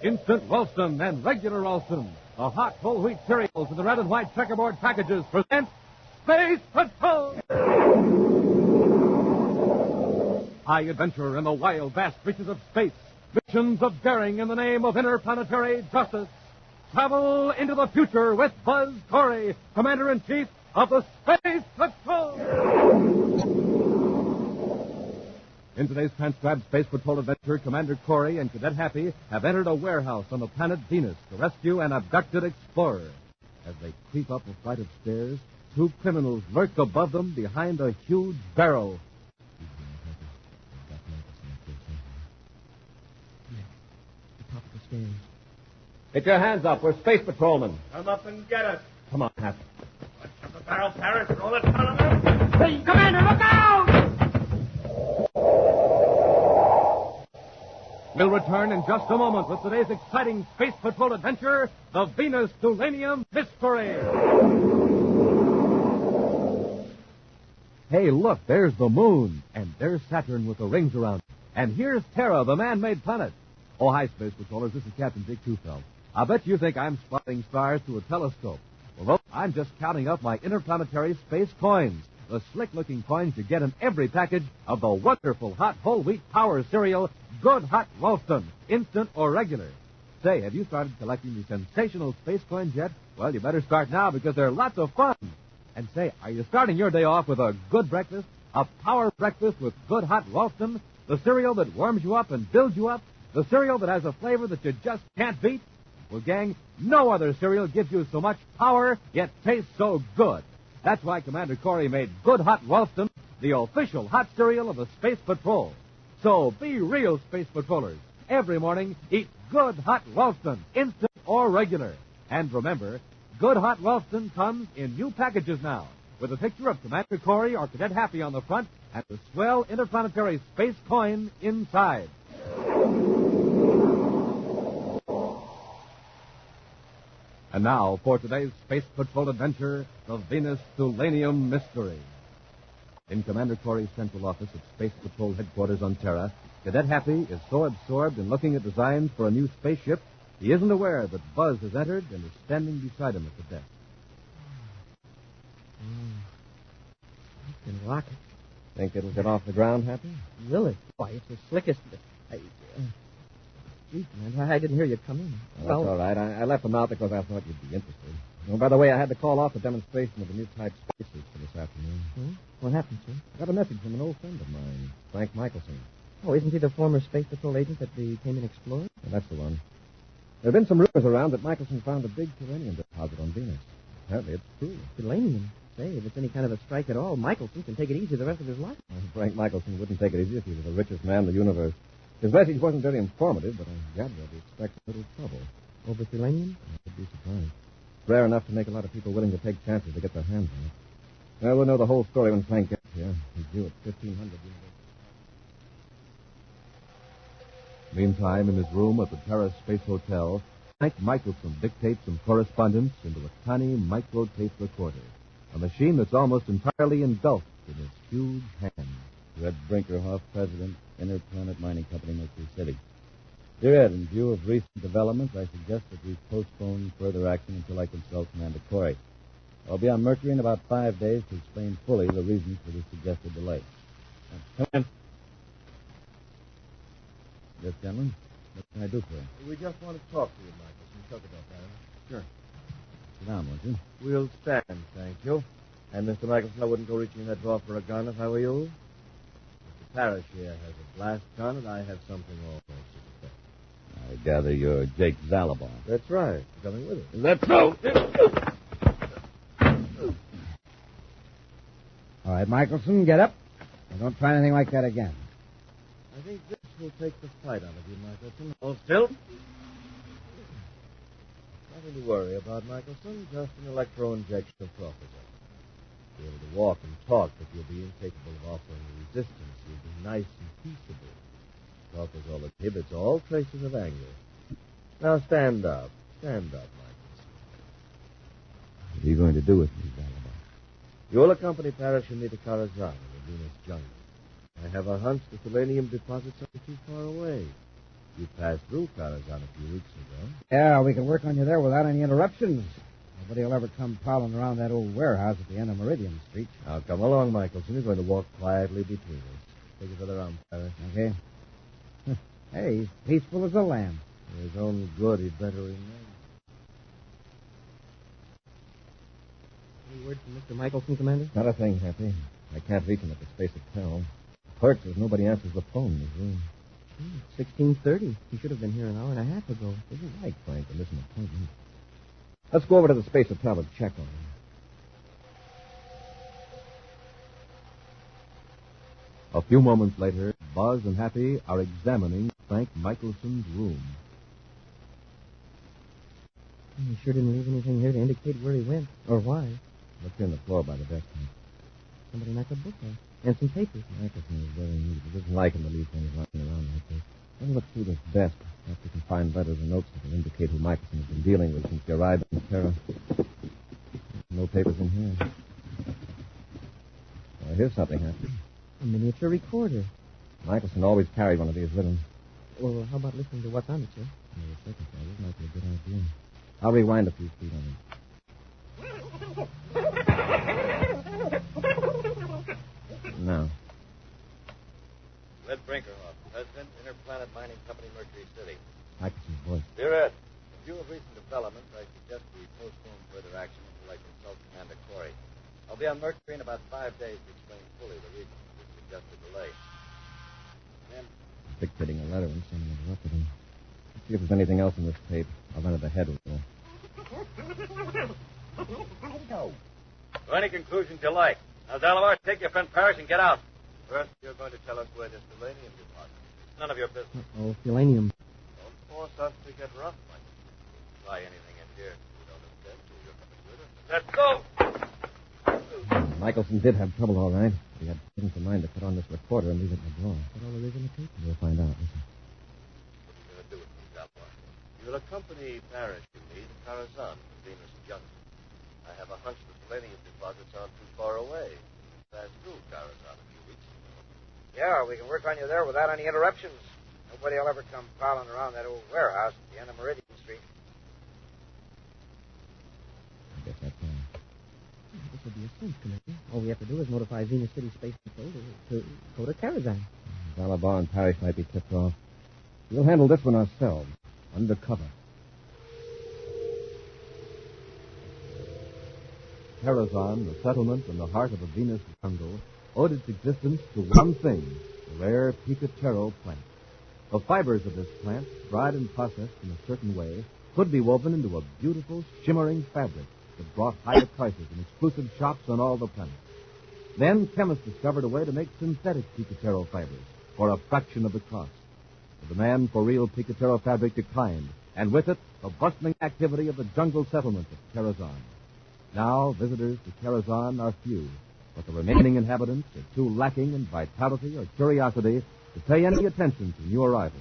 Instant Ralston and regular Ralston, the hot whole wheat cereals in the red and white checkerboard packages present Space Patrol! High adventure in the wild, vast reaches of space. Missions of daring in the name of interplanetary justice. Travel into the future with Buzz Corey, Commander-in-Chief of the Space Patrol! In today's transcribed Space Patrol adventure, Commander Corey and Cadet Happy have entered a warehouse on the planet Venus to rescue an abducted explorer. As they creep up a flight of stairs, two criminals lurk above them behind a huge barrel. Top of the stairs. Get your hands up. We're Space Patrolmen. Come up and get us. Come on, Hap. Watch the barrel, Paris. Roll it, Thulanium. Hey, Commander, look out! We'll return in just a moment with today's exciting Space Patrol adventure, the Venus Thulanium Mystery. Hey, look, there's the moon, and there's Saturn with the rings around it. And here's Terra, the man-made planet. Oh, hi, Space Patrollers. This is Captain Dick Tufeld. I bet you think I'm spotting stars through a telescope. Well, look, I'm just counting up my interplanetary space coins. The slick-looking coins you get in every package of the wonderful hot whole wheat power cereal, Good Hot Ralston, instant or regular. Say, have you started collecting the sensational space coins yet? Well, you better start now because they're lots of fun. And say, are you starting your day off with a good breakfast? A power breakfast with Good Hot Ralston? The cereal that warms you up and builds you up? The cereal that has a flavor that you just can't beat? Well, gang, no other cereal gives you so much power, yet tastes so good. That's why Commander Corey made Good Hot Ralston the official hot cereal of the Space Patrol. So be real Space Patrollers. Every morning, eat Good Hot Ralston, instant or regular. And remember, Good Hot Ralston comes in new packages now, with a picture of Commander Corey or Cadet Happy on the front and the swell interplanetary space coin inside. And now, for today's Space Patrol adventure, the Venus Thulanium Mystery. In Commander Corey's central office at Space Patrol headquarters on Terra, Cadet Happy is so absorbed in looking at designs for a new spaceship, he isn't aware that Buzz has entered and is standing beside him at the desk. I can rock it. Think it'll get off the ground, Happy? Will it? Why, it's the slickest. Gee, Commander, I didn't hear you come in. Well, that's all right. I left them out because I thought you'd be interested. Oh, by the way, I had to call off a demonstration of the new type spacesuits for this afternoon. Hmm? What happened, sir? I got a message from an old friend of mine, Frank Michelson. Oh, isn't he the former Space Patrol agent that became an explorer? Yeah, that's the one. There have been some rumors around that Michelson found a big Thulanium deposit on Venus. Apparently it's true. Thulanium? Say, if it's any kind of a strike at all, Michelson can take it easy the rest of his life. Well, Frank Michelson wouldn't take it easy if he was the richest man in the universe. His message wasn't very informative, but I gather he expects a little trouble. Over Thulanium? I'd be surprised. Rare enough to make a lot of people willing to take chances to get their hands on it. Well, we'll know the whole story when Frank gets here. He's due at 1500. Meantime, in his room at the Terra Space Hotel, Frank Michelson dictates some correspondence into a tiny micro-tape recorder, a machine that's almost entirely engulfed in his huge hand. Red Brinkerhoff, President, Interplanet Mining Company, Mercury City. Dear Ed, in view of recent developments, I suggest that we postpone further action until I consult Commander Corey. I'll be on Mercury in about 5 days to explain fully the reasons for the suggested delay. Come in. Yes, gentlemen. What can I do for you? We just want to talk to you, Michelson. Talk about that. Sure. Sit down, won't you? We'll stand, thank you. And, Mr. Michelson, I wouldn't go reaching in that drawer for a gun if I were you. Mr. Parrish here has a blast gun, and I have something also to say. I gather you're Jake Zalabon. That's right. You're coming with us. Is that so? All right, Michelson, get up. And don't try anything like that again. I think this will take the fight out of you, Michelson. Hold still. Nothing to worry about, Michelson. Just an electro-injection of cortisol. You'll be able to walk and talk, but you'll be incapable of offering resistance. You'll be nice and peaceable. Cortisol inhibits all traces of anger. Now stand up. Stand up, Michelson. What are you going to do with me, Zalabon? You'll accompany Parrish and me to Karazhan in the Venus jungle. I have a hunch the Thulanium deposits aren't too far away. You passed through Corazon a few weeks ago. Yeah, we can work on you there without any interruptions. Nobody will ever come prowling around that old warehouse at the end of Meridian Street. Now, come along, Michelson. You're going to walk quietly between us. Take it to the round, Paris. Okay? Hey, he's peaceful as a lamb. For his own good, he'd better remain. Any word from Mr. Michelson, Commander? Not a thing, Happy. I can't reach him at the Space Hotel. Clerk says nobody answers the phone in his room. 16:30. He should have been here an hour and a half ago. Isn't right, Frank, to miss an appointment. Let's go over to the Space Hotel and check on him. A few moments later, Buzz and Happy are examining Frank Michelson's room. He sure didn't leave anything here to indicate where he went or why. Look here on the floor by the desk. Somebody knocked a book out. And some papers. Michelson is very neat. It isn't like him to leave things lying around like this. Let me look through this desk. Perhaps we can find letters or notes that will indicate who Michelson has been dealing with since he arrived in Terra. No papers in here. Here's something, Happy. A miniature recorder. Michelson always carried one of these with him. Well, how about listening to what's on it, sir? This might be a good idea. I'll rewind a few feet on it. Now. Red Brinkerhoff, President, Interplanet Mining Company, Mercury City. Michelson's voice. Dear Ed, in view of recent developments, I suggest we postpone further action until I consult Commander Corey. I'll be on Mercury in about 5 days to explain fully the reasons for this suggested delay. And Dictating a letter when someone interrupted him. Let's see if there's anything else in this tape. I'll run it ahead with you. to any conclusions you like. Now, Dalamar, take your friend Parrish and get out. First, you're going to tell us where this Thulanium deposit is. It's none of your business. Oh, Thulanium. Don't force us to get rough, Mike. Try anything in here. We don't intend to. You're coming with us. Let's go! Michelson did have trouble, all right. He had things in mind to put on this recorder and leave it in the drawer. What all there is in the tape? We'll find out. Listen. What are you going to do with me, Dalamar? You'll accompany Parrish and me to Corazon from Venus Junction. I have a hunch the Thulanium deposits aren't too far away. Passed through Corazon a few weeks ago. Yeah, we can work on you there without any interruptions. Nobody will ever come prowling around that old warehouse at the end of Meridian Street. I guess that's all. This will be a cinch, Commander. All we have to do is notify Venus City Space Patrol to go to Karazhan. Dalabar and Parrish might be tipped off. We'll handle this one ourselves, undercover. Karazhan, the settlement in the heart of the Venus jungle, owed its existence to one thing, the rare Picatero plant. The fibers of this plant, dried and processed in a certain way, could be woven into a beautiful, shimmering fabric that brought higher prices in exclusive shops on all the planet. Then chemists discovered a way to make synthetic Picatero fibers for a fraction of the cost. The demand for real Picatero fabric declined, and with it, the bustling activity of the jungle settlement of Karazhan. Now, visitors to Karazhan are few, but the remaining inhabitants are too lacking in vitality or curiosity to pay any attention to new arrivals.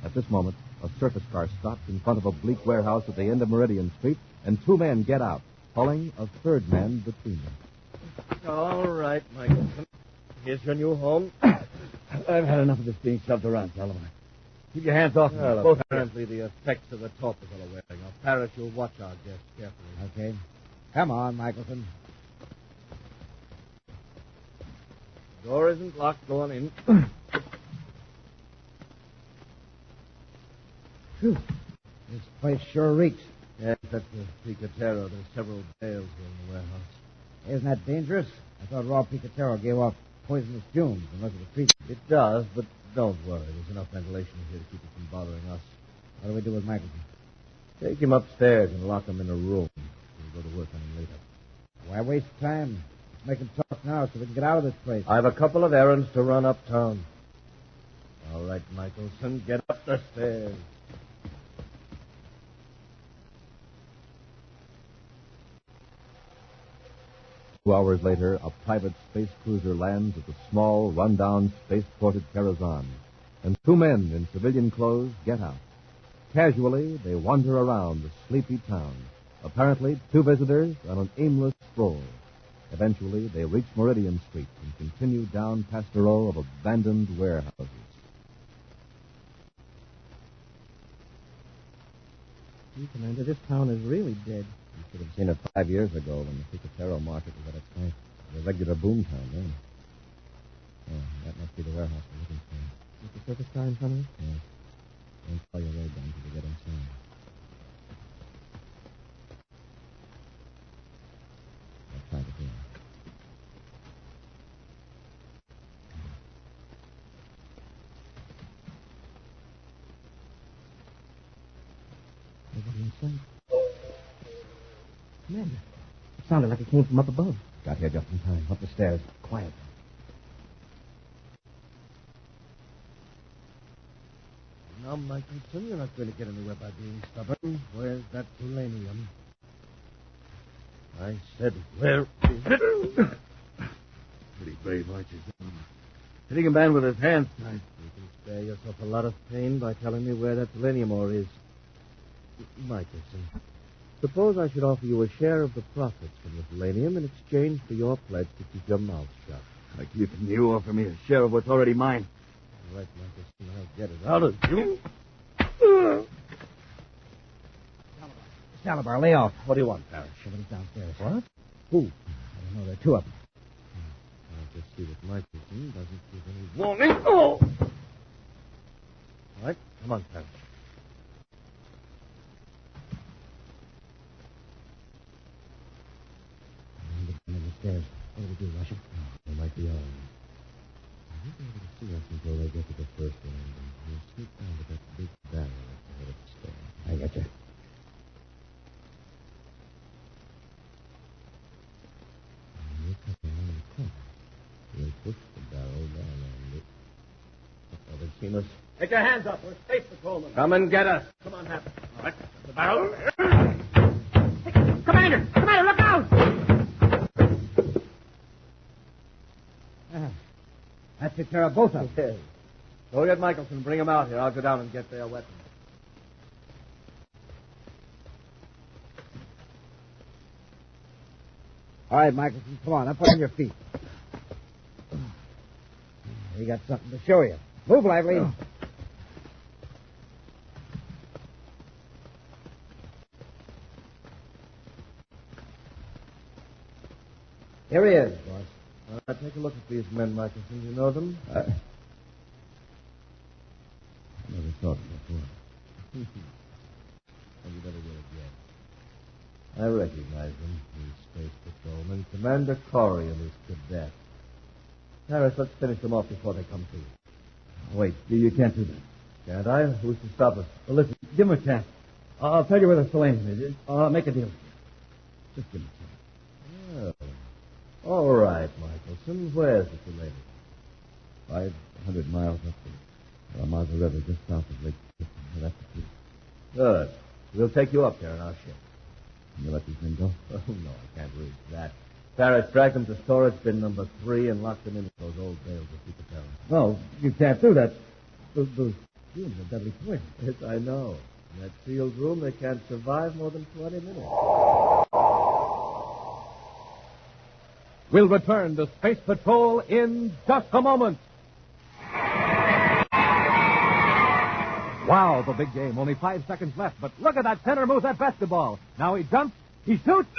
At this moment, a surface car stops in front of a bleak warehouse at the end of Meridian Street, and two men get out, pulling a third man between them. All right, Michelson. Here's your new home. I've had enough of this being shoved around, Dalabar. Keep your hands off me. Well, Both apparently the effects of the talk is all wearing off. Parrish, you'll watch our guests carefully. Okay. Come on, Michelson. Door isn't locked. Go on in. Phew. This place sure reeks. Yes, that's the Picatero. There's several bales here in the warehouse. Isn't that dangerous? I thought raw Picatero gave off poisonous fumes unless it was treated. It does, but don't worry. There's enough ventilation here to keep it from bothering us. What do we do with Michelson? Take him upstairs and lock him in a room. We'll go to work on him later. Why waste time? Let's make him talk now so we can get out of this place. I have a couple of errands to run uptown. All right, Michelson, get up the stairs. 2 hours later, a private space cruiser lands at the small, run-down spaceport at Karazhan, and two men in civilian clothes get out. Casually, they wander around the sleepy town, apparently two visitors on an aimless stroll. Eventually, they reach Meridian Street and continue down past a row of abandoned warehouses. Gee, Commander, this town is really dead. You should have seen it 5 years ago when the Picatero market was at its height. A regular boom town then. Oh, that must be the warehouse we're looking for. With the surface car in front of us? Yes. Don't call your road down until we get inside. I'll try the door. Nobody in sight. Commander, it sounded like it came from up above. Got here just in time. Up the stairs. Quiet. Now, Michelson, you're not going to get anywhere by being stubborn. Where's that Thulanium? I said, where is it? Pretty brave, Archie. Hitting a man with his hands tied. You can spare yourself a lot of pain by telling me where that Thulanium ore is. Michelson, suppose I should offer you a share of the profits from the Thulanium in exchange for your pledge to keep your mouth shut. Like you offer me a share of what's already mine. All right, Michelson, I'll get it out of you. Salabar, lay off. What do you want, Parrish? Somebody's downstairs. What? Who? I don't know. There are two of them. I'll just see that Michelson doesn't give any warning. Oh! All right, come on, Parrish. I'm on the stairs. What do we do, Russia? They might be on. You'll be able to see us until they get to the first landing. We'll sneak down to that big barrel at the head of the stairs. I got you. We'll cut around the corner. We'll push the barrel down on it. Oh, they've seen us. Get your hands up. We're space patrolmen. Come and get us. Come on, Hap. All right. The barrel. Commander! Commander, look out! That took care of both of them. Yes. Go get Michelson. Bring him out here. I'll go down and get their weapons. All right, Michelson, come on. Up on your feet. We got something to show you. Move lively. Here he is, boss. Take a look at these men, Michelson. Do you know them? I never saw them before. And you better get it yet. I recognize them. These space patrolmen. Commander Corey and his cadet. Harris, let's finish them off before they come to. Wait, you can't do that. Can't I? Who's to stop us? Well, listen, give him a chance. I'll tell you where the Thulanium is. I'll make a deal with you. Just give him a chance. Well, all right, Michelson. Where's the Thulanium? 500 miles up the Ramaza River, just south of Lake. That's the key. Good. We'll take you up there in our ship. Can you let these men go? Oh, no, I can't risk that. Parrish, drag them to storage bin number 3 and lock them in those old bales of Picatero. No, you can't do that. Those fumes are deadly poison. Yes, I know. In that sealed room, they can't survive more than 20 minutes. We'll return to Space Patrol in just a moment. Wow, the big game. Only 5 seconds left. But look at that center move, that basketball. Now he jumps. He shoots.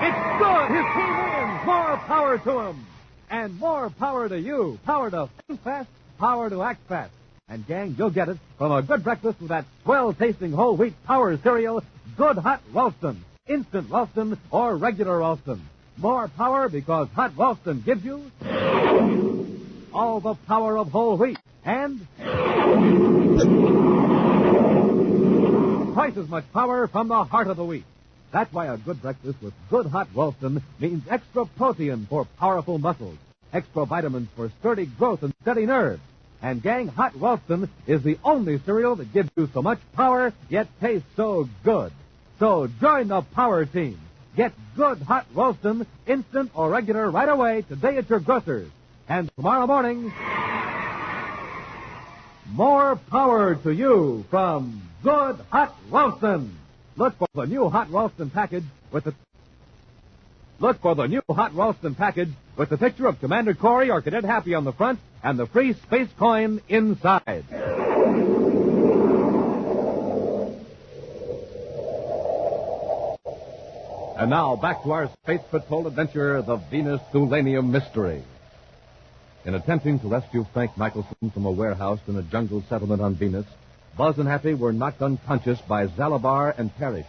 It's good. His team wins. More power to him. And more power to you. Power to think fast. Power to act fast. And, gang, you'll get it from a good breakfast with that swell-tasting whole wheat power cereal, Good Hot Ralston, Instant Ralston, or regular Ralston. More power because Hot Ralston gives you all the power of whole wheat and twice as much power from the heart of the wheat. That's why a good breakfast with Good Hot Ralston means extra protein for powerful muscles, extra vitamins for sturdy growth and steady nerves. And, gang, Hot Ralston is the only cereal that gives you so much power, yet tastes so good. So join the power team. Get Good Hot Ralston, instant or regular, right away today at your grocer's. And tomorrow morning, more power to you from Good Hot Ralston. Look for the new Hot Ralston package with the picture of Commander Corey or Cadet Happy on the front and the free space coin inside. And now, back to our Space Patrol adventure, the Venus Thulanium Mystery. In attempting to rescue Frank Michelson from a warehouse in a jungle settlement on Venus, Buzz and Happy were knocked unconscious by Zalabar and Parrish,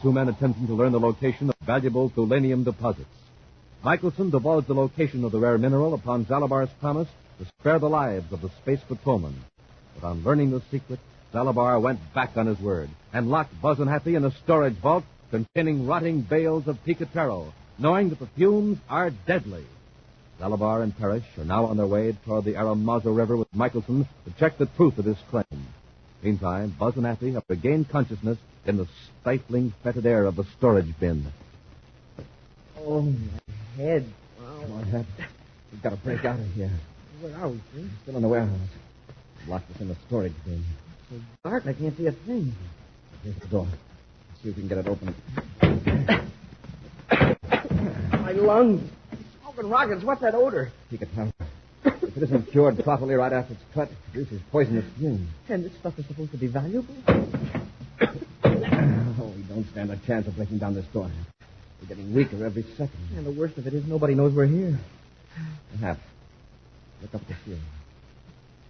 two men attempting to learn the location of valuable Thulanium deposits. Michelson divulged the location of the rare mineral upon Zalabar's promise to spare the lives of the Space Patrolmen. But on learning the secret, Zalabar went back on his word and locked Buzz and Happy in a storage vault containing rotting bales of picatero, knowing that the fumes are deadly. Zalabar and Parrish are now on their way toward the Aramazo River with Michelson to check the truth of his claim. Meantime, Buzz and Happy have regained consciousness in the stifling, fetid air of the storage bin. Oh, my head. Come on, Hap. We've got to break out of here. Where are we, Chris? Still in the warehouse. Locked us in the storage bin. So dark, I can't see a thing. Here's the door. See if we can get it open. My lungs. Smoking rockets. What's that odor? Picatero. If it isn't cured properly right after it's cut, it produces poisonous fumes. And this stuff is supposed to be valuable? Oh, we don't stand a chance of breaking down this door. We're getting weaker every second. And the worst of it is nobody knows we're here. Hap, look up at the ceiling.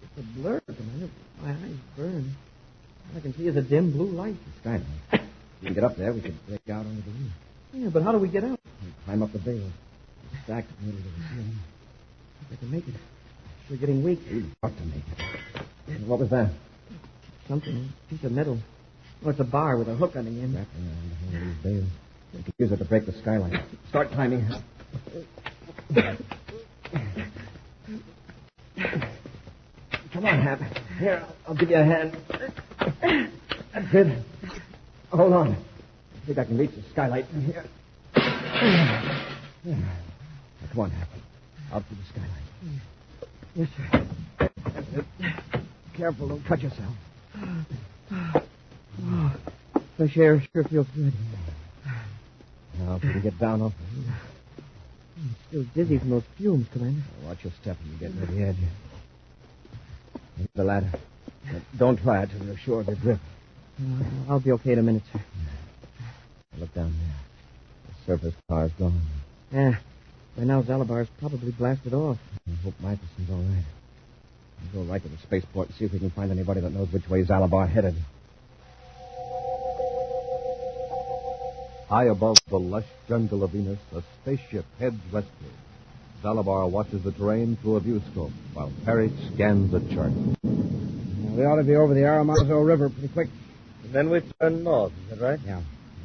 It's a blur, Commander. My eyes burn. All I can see is a dim blue light. The skylight. If we can get up there, we can break out onto the roof. Yeah, but how do we get out? And climb up the bales. Stacked in the middle of the ceiling. If I can make it. We're getting weak. We've got to make it. What was that? Something. A piece of metal. Oh, it's a bar with a hook on the end. Wrapped around the whole of these bales. We could use it to break the skylight. Start climbing. Come on, Hap. Here, I'll give you a hand. That's it. Hold on. I think I can reach the skylight from here. Now, come on, Hap. Out through the skylight. Yes, sir. That's it. Careful, don't cut yourself. Oh, fresh air sure feels good. Now, if we can get down off the roof. I'm still dizzy from those fumes, Commander. Watch your step when you get near the edge. Here's the ladder. But don't try it till you're sure of your grip. I'll be okay in a minute, sir. Look down there. The surface car's gone. Yeah. By now, Zalabar's probably blasted off. I hope Michelson's all right. We'll go right to the spaceport and see if we can find anybody that knows which way Zalabar headed. High above the lush jungle of Venus, a spaceship heads westward. Zalabar watches the terrain through a viewscope, while Parrish scans a chart. We ought to be over the Aramazo River pretty quick. And then we turn north, is that right? Yeah.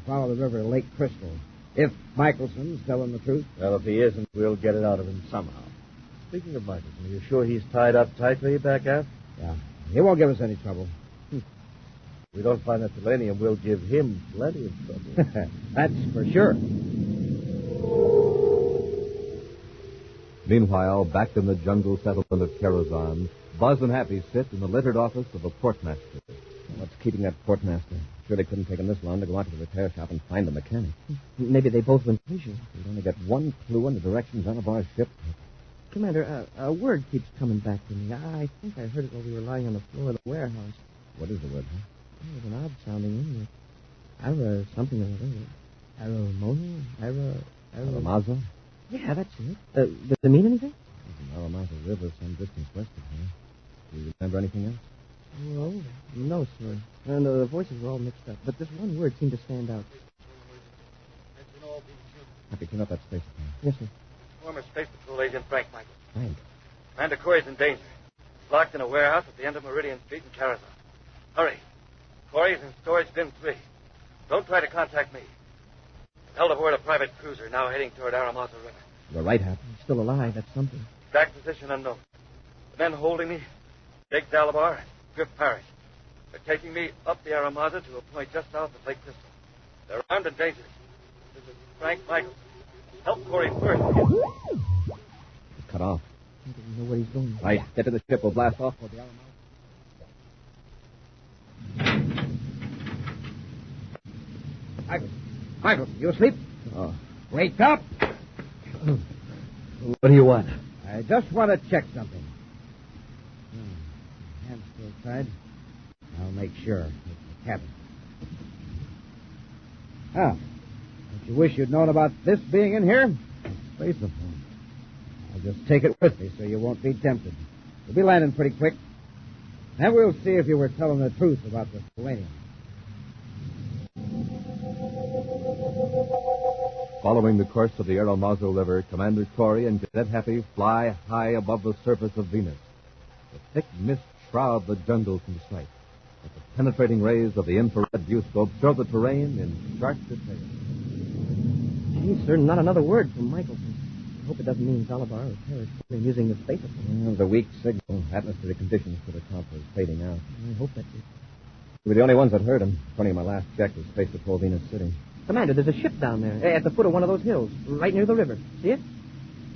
Follow the river to Lake Crystal. If Michelson's telling the truth. Well, if he isn't, we'll get it out of him somehow. Speaking of Michelson, are you sure he's tied up tightly back aft? Yeah. He won't give us any trouble. If we don't find that Thulanium, we'll give him plenty of trouble. That's for sure. Meanwhile, back in the jungle settlement of Karazhan, Buzz and Happy sit in the littered office of a portmaster. What's keeping that portmaster? Surely couldn't take him this long to go out to the repair shop and find the mechanic. Maybe they both went fishing. We'd only got one clue on the direction Zalabar's ship. Commander, a word keeps coming back to me. I think I heard it while we were lying on the floor of the warehouse. What is the word, huh? It was an odd-sounding English. Ara something or other. Aramona? Aramazo? Yeah, that's it. Does it mean anything? There's an Aramazo River some distance west of here. Do you remember anything else? Well, no, sir. And the voices were all mixed up. But this one word seemed to stand out. Happy, turn up that space. Yes, sir. Former Space Patrol agent Frank Michael. Frank. Commander Corey's in danger. He's locked in a warehouse at the end of Meridian Street in Karazhan. Hurry. Corey's in storage bin 3. Don't try to contact me. I'm held aboard a private cruiser now heading toward Aramazo River. You're right, Hap. He's still alive. That's something. Exact position unknown. The men holding me, Jake Zalabar and Griff Parrish. They're taking me up the Aramazo to a point just south of Lake Crystal. They're armed and dangerous. This is Frank Michael. Help Corey first. He's cut off. I don't know where he's going. Right. Get to the ship. We'll blast off for the Aramazo. Michael, you asleep? Oh. Wake up! What do you want? I just want to check something. Hands still tied. I'll make sure. It's the cabin. Ah, You wish you'd known about this being in here? Spaceophone. I'll just take it with me so you won't be tempted. We'll be landing pretty quick. Then we'll see if you were telling the truth about the Thulanium. Following the course of the Aeromazo River, Commander Corey and Cadet Happy fly high above the surface of Venus. The thick mist shrouds the jungle from sight, but the penetrating rays of the infrared viewscope show the terrain in stark detail. Gee, sir, not another word from Michelson. I hope it doesn't mean Zalabar or Parrish are using the spaceophone. The weak signal. Atmospheric conditions could account for fading out. I hope that's it. We were the only ones that heard him. According to my last check, was Space Patrol Venus City. Commander, there's a ship down there at the foot of one of those hills, right near the river. See it?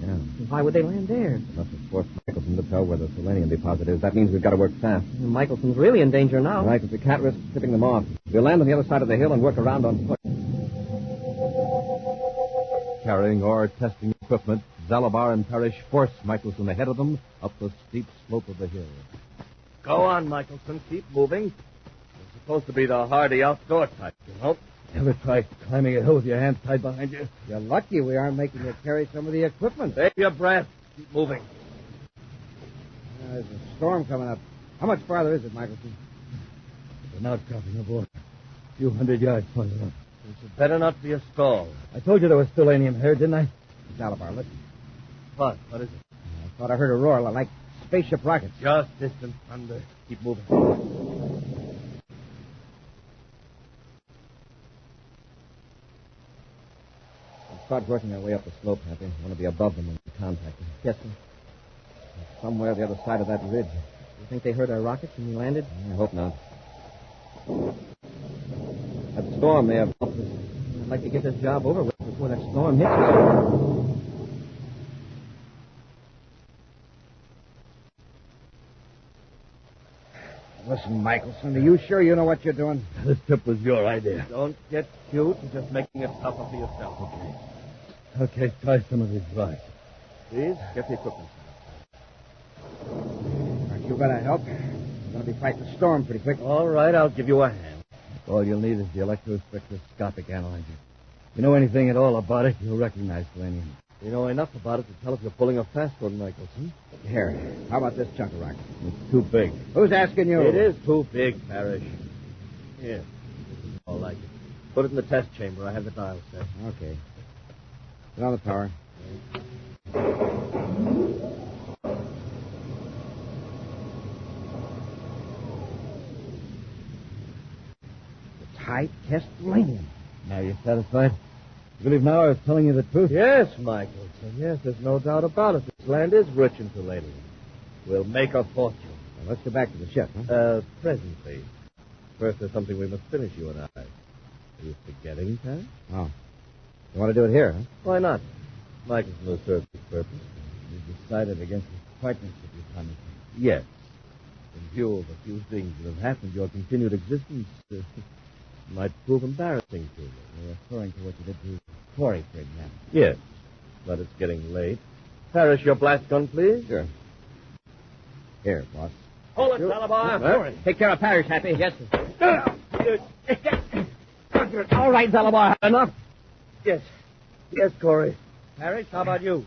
Yeah. Why would they land there? Must have forced Michelson to tell where the Thulanium deposit is. That means we've got to work fast. Michelson's really in danger now. Right, but we can't risk tipping them off. We'll land on the other side of the hill and work around on foot. Carrying or testing equipment, Zalabar and Parrish force Michelson ahead of them up the steep slope of the hill. Go on, Michelson. Keep moving. You're supposed to be the hardy outdoor type, you know. Ever try climbing a hill with your hands tied behind you? You're lucky we aren't making you carry some of the equipment. Save your breath. Keep moving. There's a storm coming up. How much farther is it, Michelson? An outcropping of water. A few hundred yards farther up. This had better not be a stall. I told you there was Thulanium here, didn't I? Zalabar, listen. What? What is it? I thought I heard a roar like spaceship rockets. Just distant thunder. Keep moving. We'll start working our way up the slope, Happy. I want to be above them when we contact them. Yes, sir. Somewhere the other side of that ridge. You think they heard our rockets when we landed? I hope not. That storm may have helped us. I'd like to get this job over with before that storm hits us. Listen, Michelson, are you sure you know what you're doing? This trip was your idea. Don't get cute. You're just making it tougher for yourself. Okay, try some of these rocks. Please, get the equipment. Aren't you going to help? We're going to be fighting the storm pretty quick. All right, I'll give you a hand. All you'll need is the electrospectroscopic analyzer. If you know anything at all about it, you'll recognize Thulanium. You know enough about it to tell if you're pulling a fast one, Michelson. Here, how about this chunk of rock? It's too big. Who's asking you? It is too big, Parrish. Here. All like it. Put it in the test chamber. I have the dial set. Okay. Put on the power. It's high-test uranium. Now you're satisfied? You believe now I was telling you the truth? Yes, Michelson. Yes, there's no doubt about it. This land is rich in Thulanium. We'll make a fortune. Now, let's go back to the ship, huh? Presently. First, there's something we must finish, you and I. Are you forgetting, Parrish? Oh. You want to do it here, huh? Why not? Michelson will serve this purpose. You decided against this partnership you promised me. Yes. In view of a few things that have happened, your continued existence might prove embarrassing to you. You're referring to what you did to Corey, for example. Yes, but it's getting late. Parrish, your blast gun, please. Sure. Here, boss. Hold it, Zalabar. Hurry. Take care of Parrish, Happy. Yes, sir. All right, Zalabar. Enough. Yes. Yes, Corey. Parrish, how about you?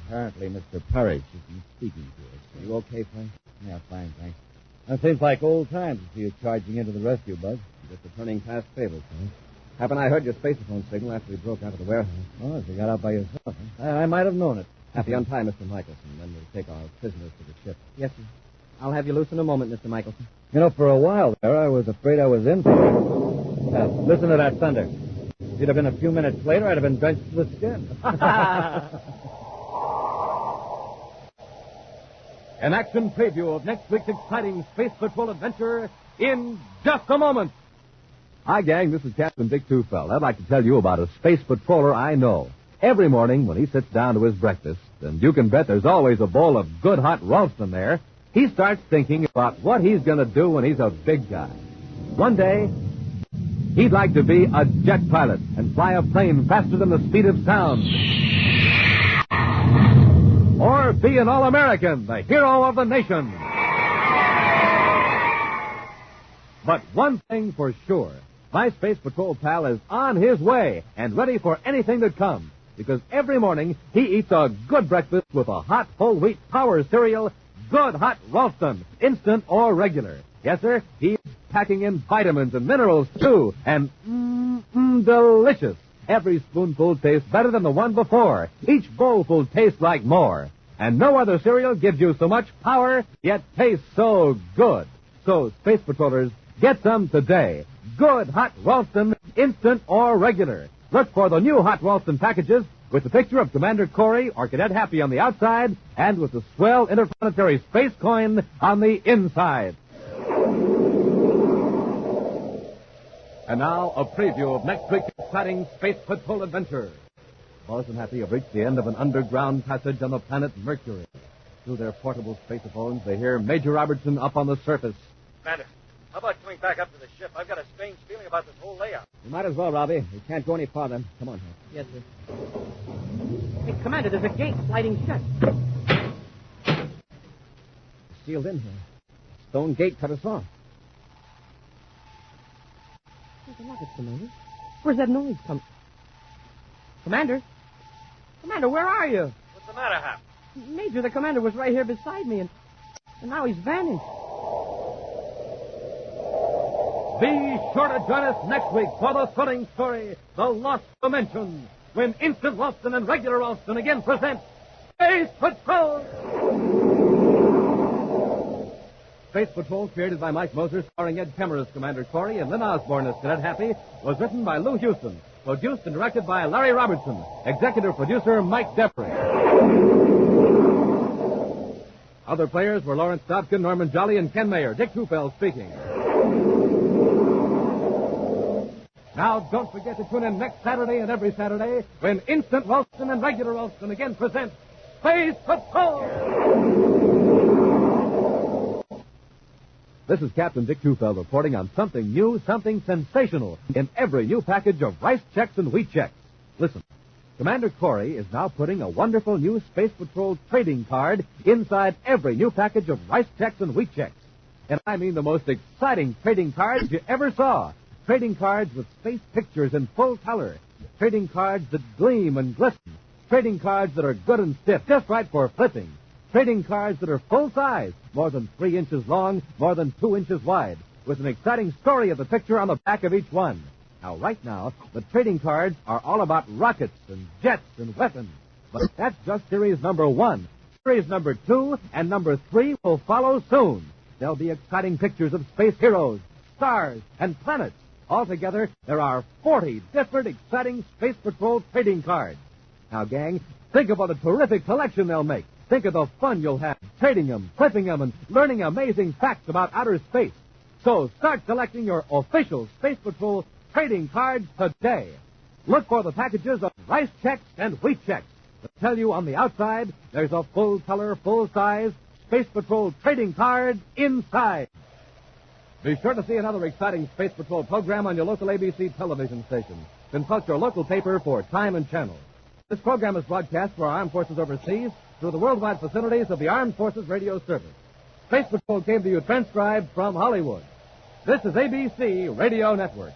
Apparently, Mr. Parrish isn't speaking to us. Are you okay, Frank? Yeah, fine, thanks. It seems like old times to see you charging into the rescue, Buzz. Just returning past favors, huh? Happen I heard your spaceophone signal after we broke out of the warehouse. Oh, if you got out by yourself, huh? I might have known it. Happy, untie Mr. Michelson, then we'll take our prisoners to the ship. Yes, sir. I'll have you loose in a moment, Mr. Michelson. You know, for a while there, I was afraid I was in for it. Listen to that thunder. If you'd have been a few minutes later, I'd have been drenched to the skin. An action preview of next week's exciting Space Patrol adventure in just a moment. Hi, gang. This is Captain Dick Tufeld. I'd like to tell you about a space patroller I know. Every morning when he sits down to his breakfast, and you can bet there's always a bowl of good hot Ralston there, he starts thinking about what he's going to do when he's a big guy. One day, he'd like to be a jet pilot and fly a plane faster than the speed of sound. Or be an All-American, the hero of the nation. But one thing for sure, my Space Patrol pal is on his way and ready for anything that comes. Because every morning he eats a good breakfast with a hot whole wheat power cereal, Good Hot Ralston, instant or regular. Yes, sir, he's packing in vitamins and minerals, too, and delicious. Every spoonful tastes better than the one before. Each bowlful tastes like more. And no other cereal gives you so much power, yet tastes so good. So, Space Patrollers, get some today. Good Hot Ralston, instant or regular. Look for the new Hot Ralston packages with the picture of Commander Corey or Cadet Happy on the outside and with the swell interplanetary space coin on the inside. And now, a preview of next week's exciting Space Patrol adventure. Buzz and Happy have reached the end of an underground passage on the planet Mercury. Through their portable spacephones, they hear Major Robertson up on the surface. Commander, how about coming back up to the ship? I've got a strange feeling about this whole layout. You might as well, Robbie. We can't go any farther. Come on, Hank. Yes, sir. Hey, Commander, there's a gate sliding shut. Sealed in here. Stone gate cut us off. Look, Commander. Where's that noise coming? Commander? Commander, where are you? What's the matter, Hap? Major, the commander was right here beside me, and now he's vanished. Be sure to join us next week for the thrilling story, The Lost Dimension, when Instant Ralston and Regular Ralston again present Space Patrol! Space Patrol, created by Mike Moser, starring Ed Kemmer as Commander Corey and Lynn Osborne as Cadet Happy, was written by Lou Houston, produced and directed by Larry Robertson, executive producer Mike Depre. Other players were Lawrence Dobkin, Norman Jolly, and Ken Mayer. Dick Tufeld speaking. Now, don't forget to tune in next Saturday and every Saturday when Instant Ralston and Regular Ralston again present Space Patrol! This is Captain Dick Tufeld reporting on something new, something sensational in every new package of Rice Checks and Wheat Checks. Listen, Commander Corey is now putting a wonderful new Space Patrol trading card inside every new package of Rice Checks and Wheat Checks. And I mean the most exciting trading cards you ever saw. Trading cards with space pictures in full color. Trading cards that gleam and glisten. Trading cards that are good and stiff, just right for flipping. Trading cards that are full size, more than 3 inches long, more than 2 inches wide, with an exciting story of the picture on the back of each one. Now, right now, the trading cards are all about rockets and jets and weapons. But that's just series number 1. Series number 2 and number 3 will follow soon. There'll be exciting pictures of space heroes, stars, and planets. Altogether, there are 40 different exciting Space Patrol trading cards. Now, gang, think of what a terrific collection they'll make. Think of the fun you'll have trading them, flipping them, and learning amazing facts about outer space. So start collecting your official Space Patrol trading cards today. Look for the packages of Rice Checks and Wheat Checks that tell you on the outside there's a full-color, full-size Space Patrol trading card inside. Be sure to see another exciting Space Patrol program on your local ABC television station. Consult your local paper for time and channel. This program is broadcast for our armed forces overseas through the worldwide facilities of the Armed Forces Radio Service. Space Patrol came to you transcribed from Hollywood. This is ABC Radio Network.